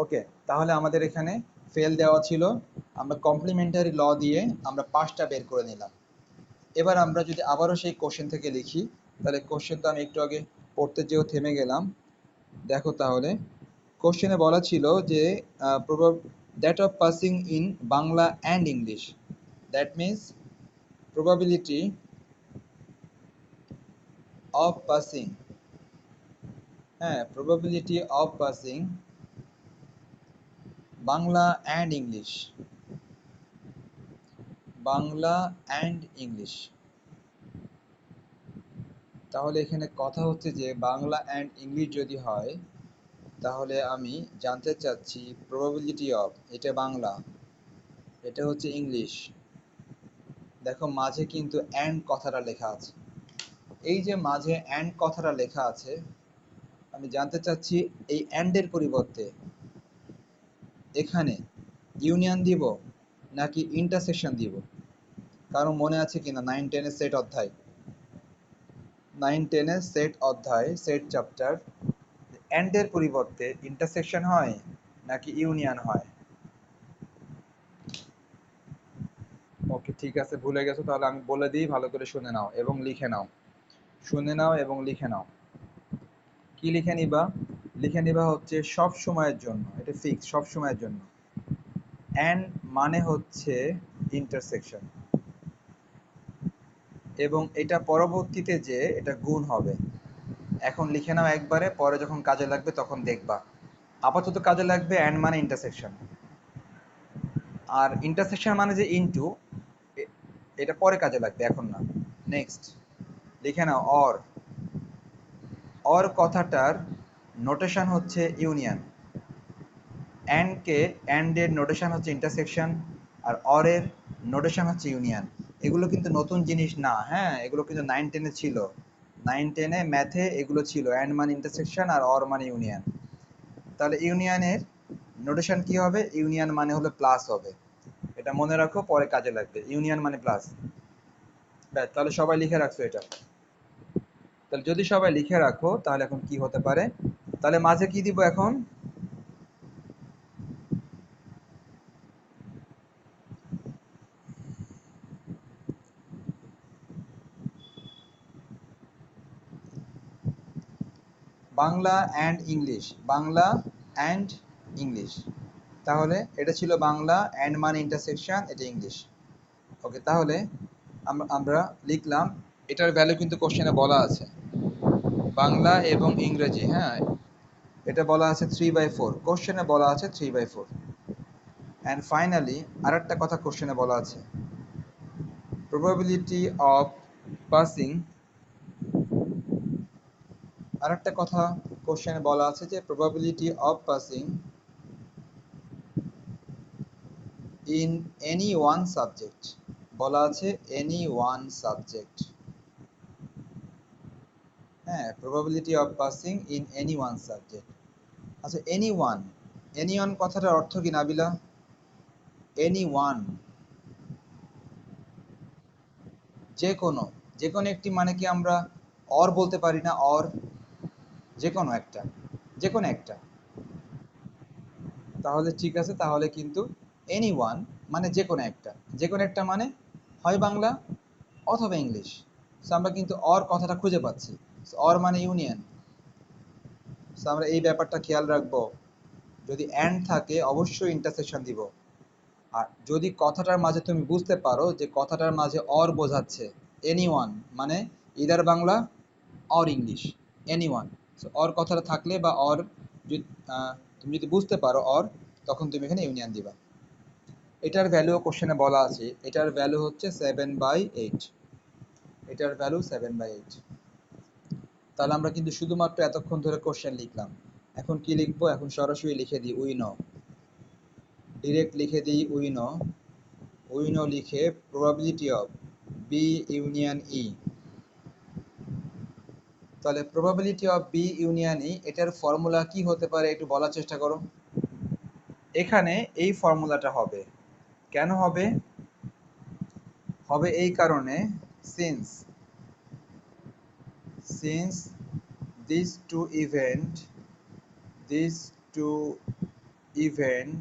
ওকে, তাহলে আমাদের এখানে ফেল দেওয়া ছিল, আমরা কমপ্লিমেন্টারি ল দিয়ে আমরা 5টা বের করে নিলাম। এবার আমরা যদি আবারও সেই কোশ্চেন থেকে লিখি, তাহলে কোশ্চেন তো আমি একটু আগে পড়তে যেও থেমে গেলাম। দেখো তাহলে কোশ্চেনে বলা ছিল যে that of passing in Bangla and English, that means probability of passing, হ্যাঁ, probability of passing Bangla and English, Bangla and English. তাহলে এখানে কথা হচ্ছে যে বাংলা অ্যান্ড ইংলিশ যদি হয়, তাহলে আমি জানতে চাচ্ছি প্রবাবিলিটি অফ, এটা বাংলা, এটা হচ্ছে ইংলিশ। দেখো মাঝে কিন্তু অ্যান্ড কথাটা লেখা আছে। এই যে মাঝে অ্যান্ড কথাটা লেখা আছে, আমি জানতে চাচ্ছি এই অ্যান্ডের পরিবর্তে এখানে ইউনিয়ন দিব নাকি ইন্টারসেকশন দিব। কারণ মনে আছে কিনা 9-10 সেট অধ্যায়, 9-10 সেট অধ্যায়, সেট চ্যাপ্টার, অ্যান্ডের পরিবর্তে ইন্টারসেকশন হয় নাকি ইউনিয়ন হয়। ওকে, ঠিক আছে, ভুলে গেছো, তাহলে আমি বলে দিই, ভালো করে শুনে নাও এবং লিখে নাও। শুনে নাও এবং লিখে নাও। কি লিখে নিবা? লিখে নিবা হচ্ছে সব সময়ের জন্য, এটা ফিক্স, সব সময়ের জন্য অ্যান্ড মানে হচ্ছে ইন্টারসেকশন, এবং এটা পরবর্তীতে যে এটা গুণ হবে। এখন লিখে নাও একবারে, পরে যখন কাজে লাগবে তখন দেখবা। আপাতত কাজে লাগবে অ্যান্ড মানে ইন্টারসেকশন, আর ইন্টারসেকশন মানে যে ইনটু, এটা পরে কাজে লাগবে, এখন না। নেক্সট লিখে নাও অর। অর কথাটার নোটেশন হচ্ছে ইউনিয়ন, অ্যান্ডের নোটেশন হচ্ছে ইন্টারসেকশন, আর অরের নোটেশন হচ্ছে ইউনিয়ন। এগুলো কিন্তু নতুন জিনিস না, হ্যাঁ, এগুলো কিন্তু 9-10 ছিল, 9-10 ম্যাথে এগুলো ছিল, অ্যান্ড মানে ইন্টারসেকশন আর অর মানে ইউনিয়ন। তাহলে ইউনিয়নের নোটেশন কি হবে? ইউনিয়ন মানে হলো প্লাস হবে, এটা মনে রাখো, পরে কাজে লাগবে, ইউনিয়ন মানে প্লাস। ব্যাস, তাহলে সবাই লিখে রাখছো এটা। তাহলে যদি সবাই লিখে রাখো, তাহলে এখন কি হতে পারে? তাহলে মাঝে কি দিব এখন? Bangla and English, Bangla and English. তাহলে এটা ছিল বাংলা, অ্যান্ড মানে ইন্টারসেকশন, এটা ইংলিশ। ওকে, তাহলে আমরা লিখলাম, এটার ভ্যালু কিন্তু কোশ্চেনে বলা আছে, বাংলা এবং ইংরেজি, হ্যাঁ, এটা বলা আছে 3/4, কোশ্চেনে বলা আছে 3/4। অ্যান্ড ফাইনালি আরেকটা কথা কোশ্চেনে বলা আছে, প্রবাবিলিটি অফ পাসিং, আরেকটা কথা কোশ্চেনে বলা আছে যে probability of passing in any one subject, বলা আছে এনি ওয়ান সাবজেক্ট, হ্যাঁ, probability of passing in any one subject. আচ্ছা, এনি ওয়ান, এনি ওয়ান কথাটার অর্থ কি নাবিলা? এনি ওয়ান, যে কোনো, যে কোনো একটি, মানে কি আমরা অর বলতে পারি না? অর, যে কোনো একটা, যে কোনো একটা। তাহলে ঠিক আছে, তাহলে কিন্তু এনি ওয়ান মানে যে কোনো একটা, যে কোনো একটা মানে হয় বাংলা অথবা ইংলিশ। সো আমরা কিন্তু অর কথাটা খুঁজে পাচ্ছি, অর মানে ইউনিয়ন। সো আমরা এই ব্যাপারটা খেয়াল রাখবো, যদি অ্যান্ড থাকে অবশ্যই ইন্টারসেকশন দিব। আর যদি কথাটার মাঝে তুমি বুঝতে পারো যে কথাটার মাঝে অর বোঝাচ্ছে, এনি ওয়ান মানে either Bangla or English, any one, so or কথাটা থাকলে বা অর যদি তুমি যদি বুঝতে পারো অর, তখন তুমি এখানে ইউনিয়ন দিবা। এটার ভ্যালুও কোশ্চেনে বলা আছে, এটার ভ্যালু হচ্ছে 7/8, এটার ভ্যালু 7/8। তাহলে আমরা কিন্তু শুধুমাত্র এতক্ষণ ধরে কোশ্চেন লিখলাম, এখন কি লিখবো? এখন সরাসরি লিখে দিই উই নো, ডিরেক্ট লিখে দিই উই নো। উই নো লিখে প্রবাবিলিটি অফ বি ইউনিয়ন ই, তাহলে প্রবাবিলিটি অফ বি ইউনিয়ন ই, এটার ফর্মুলা কি হতে পারে একটু বলার চেষ্টা করো। এখানে এই ফর্মুলাটা হবে, কেন হবে? হবে এই কারণে, since since these two event these two event,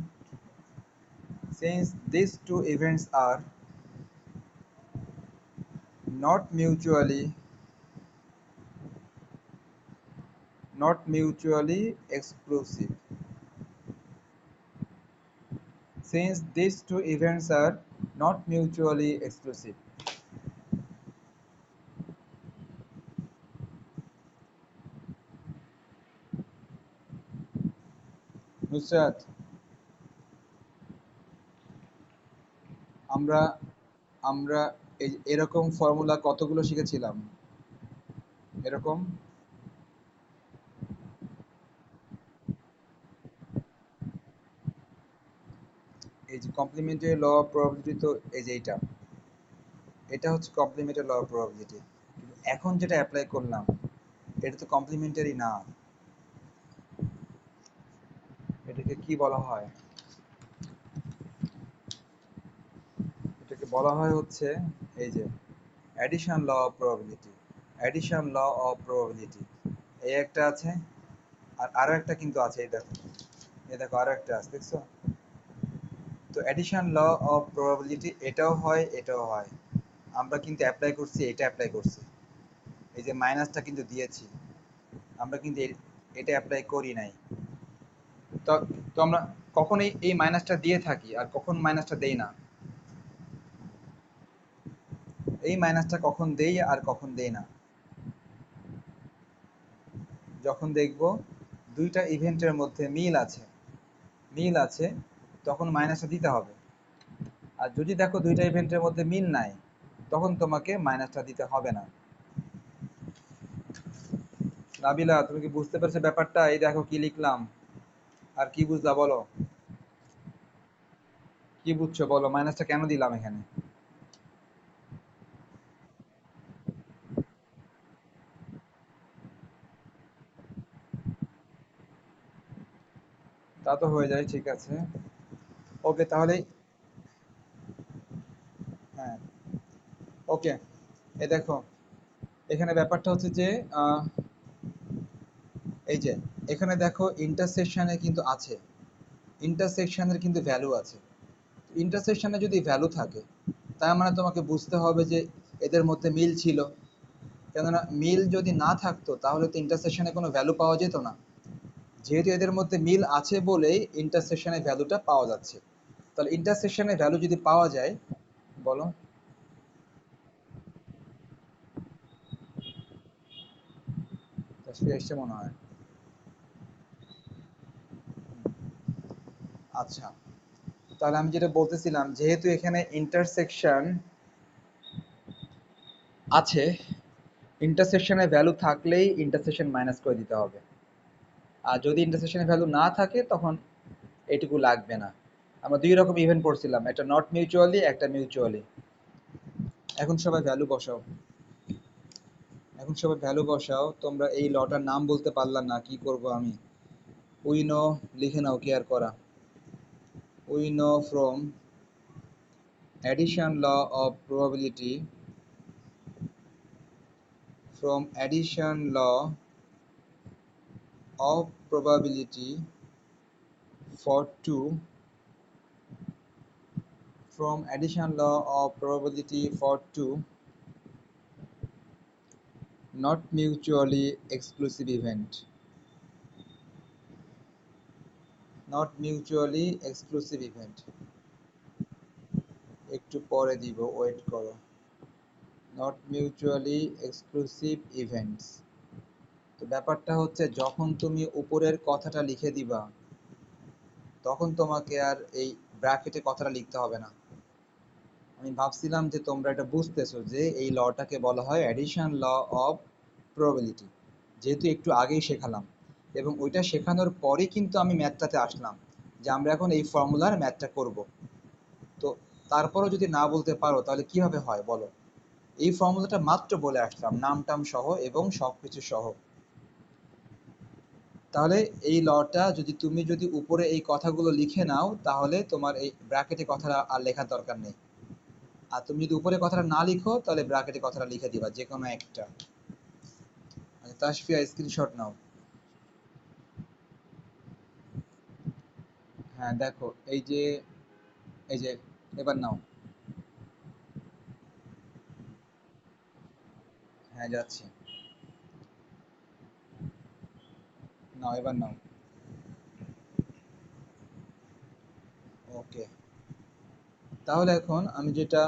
since these two events are not mutually exclusive. Since these two events are not mutually exclusive. Nusrat, আমরা আমরা এরকম ফর্মুলা কতগুলো শিখেছিলাম? এরকম এই যে কমপ্লিমেন্টারি ল অফ প্রবাবিলিটি, তো এই যে এটা হচ্ছে কমপ্লিমেন্টারি ল অফ প্রবাবিলিটি। এখন যেটা অ্যাপ্লাই করলাম এটা তো কমপ্লিমেন্টারি না। এটাকে কি বলা হয়? এটাকে বলা হয় হচ্ছে এই যে addition law of probability. Addition law of probability এই একটা আছে, আর আরো একটা কিন্তু আছে, এই দেখো আরো একটা আছে, দেখছো? তো অ্যাডিশন ল অফ প্রবাবিলিটি এটাও হয়, এটাও হয়। আমরা কিন্তু অ্যাপ্লাই করছি, এটা অ্যাপ্লাই করছি, এই যে মাইনাসটা কিন্তু দিয়েছি। আমরা কিন্তু এটা অ্যাপ্লাই করি নাই। তো তো আমরা কখন এই মাইনাসটা দিয়ে থাকি আর কখন মাইনাসটা দেই না? এই মাইনাসটা কখন দেই আর কখন দেই না? যখন দেখব দুইটা ইভেন্টের মধ্যে মিল আছে তখন মাইনাসটা দিতে হবে। আর যদি দেখো দুইটা ইভেন্টের মধ্যে মিল নাই, তখন তোমাকে মাইনাসটা দিতে হবে না। নাবিলা, তুমি কি বুঝতে পেরেছো ব্যাপারটা? এই দেখো কি লিখলাম। আর কি বুঝলা বলো? কি বুঝছো বলো, মাইনাসটা কেন দিলাম এখানে? তা তো হয়ে যায়, ঠিক আছে। ওকে তাহলে, হ্যাঁ, ওকে। এই দেখো, এখানে ব্যাপারটা হচ্ছে যে আহ, এই যে এখানে দেখো ইন্টারসেকশনে কিন্তু আছে, ইন্টারসেকশনের কিন্তু ভ্যালু আছে। ইন্টারসেকশনে যদি ভ্যালু থাকে তার মানে তোমাকে বুঝতে হবে যে এদের মধ্যে মিল ছিল। কেননা মিল যদি না থাকতো তাহলে তো ইন্টারসেকশনে কোনো ভ্যালু পাওয়া যেত না। যেহেতু এদের মধ্যে মিল আছে বলেই ইন্টারসেকশনের ভ্যালুটা পাওয়া যাচ্ছে। তাহলে ইন্টারসেকশনের ভ্যালু যদি পাওয়া যায়, বলো। তাসফিয়া এসছে মনে হয়। আচ্ছা, তাহলে আমি যেটা বলতেছিলাম, যেহেতু এখানে ইন্টারসেকশন আছে, ইন্টারসেকশনের ভ্যালু থাকলেই ইন্টারসেকশন মাইনাস করে দিতে হবে। আর যদি ইন্টারসেকশনের ভ্যালু না থাকে তখন এইটুকু লাগবে না। আমরা দুই রকম ইভেন্ট পড়ছিলাম, একটা নট মিউচুয়ালি, একটা মিউচুয়ালি। এখন সবাই ভ্যালু বসাও। এখন সবাই ভ্যালু বসাও। তোমরা এই লটার নাম বলতে পারলাম না, কি করব আমি? উই নো, লিখে নাও, কেয়ার করা। We know from addition law of probability, from addition law of probability for 2, from addition law of probability for 2 not mutually exclusive event, not mutually exclusive event। একটু পরে দিব, ওয়েট করো। not mutually exclusive events। তো ব্যাপারটা হচ্ছে যখন তুমি উপরের কথাটা লিখে দিবা তখন তোমাকে আর এই ব্র্যাকেটে কথাটা লিখতে হবে না। আমি ভাবছিলাম যে তোমরা এটা বুঝতেছো যে এই লটাকে বলা হয় অ্যাডিশন ল অফ প্রবাবিলিটি, যেহেতু একটু আগেই শেখালাম। এবং ওইটা শেখানোর পরে কিন্তু আমি ম্যাথটাতে আসলাম যে আমরা এখন এই ফর্মুলার ম্যাথটা করব। তো তারপরও যদি না বলতে পারো তাহলে কিভাবে হয় বলো? এই ফর্মুলাটা মাত্র বলে আসলাম নাম টাম সহ এবং সব কিছু সহ। তাহলে এই লটা তুমি যদি উপরে এই কথাগুলো লিখে নাও তাহলে তোমার এই ব্র্যাকেটে কথাটা আর লেখার দরকার নেই। আর তুমি যদি উপরে কথাটা না লিখো তাহলে ব্র্যাকেটে কথাটা লিখে দিবা যে কোনো একটা। আচ্ছা, তাসফিয়া স্ক্রিনশট নাও। হ্যাঁ দেখো, এই যে এবার নাও। হ্যাঁ যাচ্ছি। নাও, এবার নাও। ওকে, তাহলে এখন আমি যেটা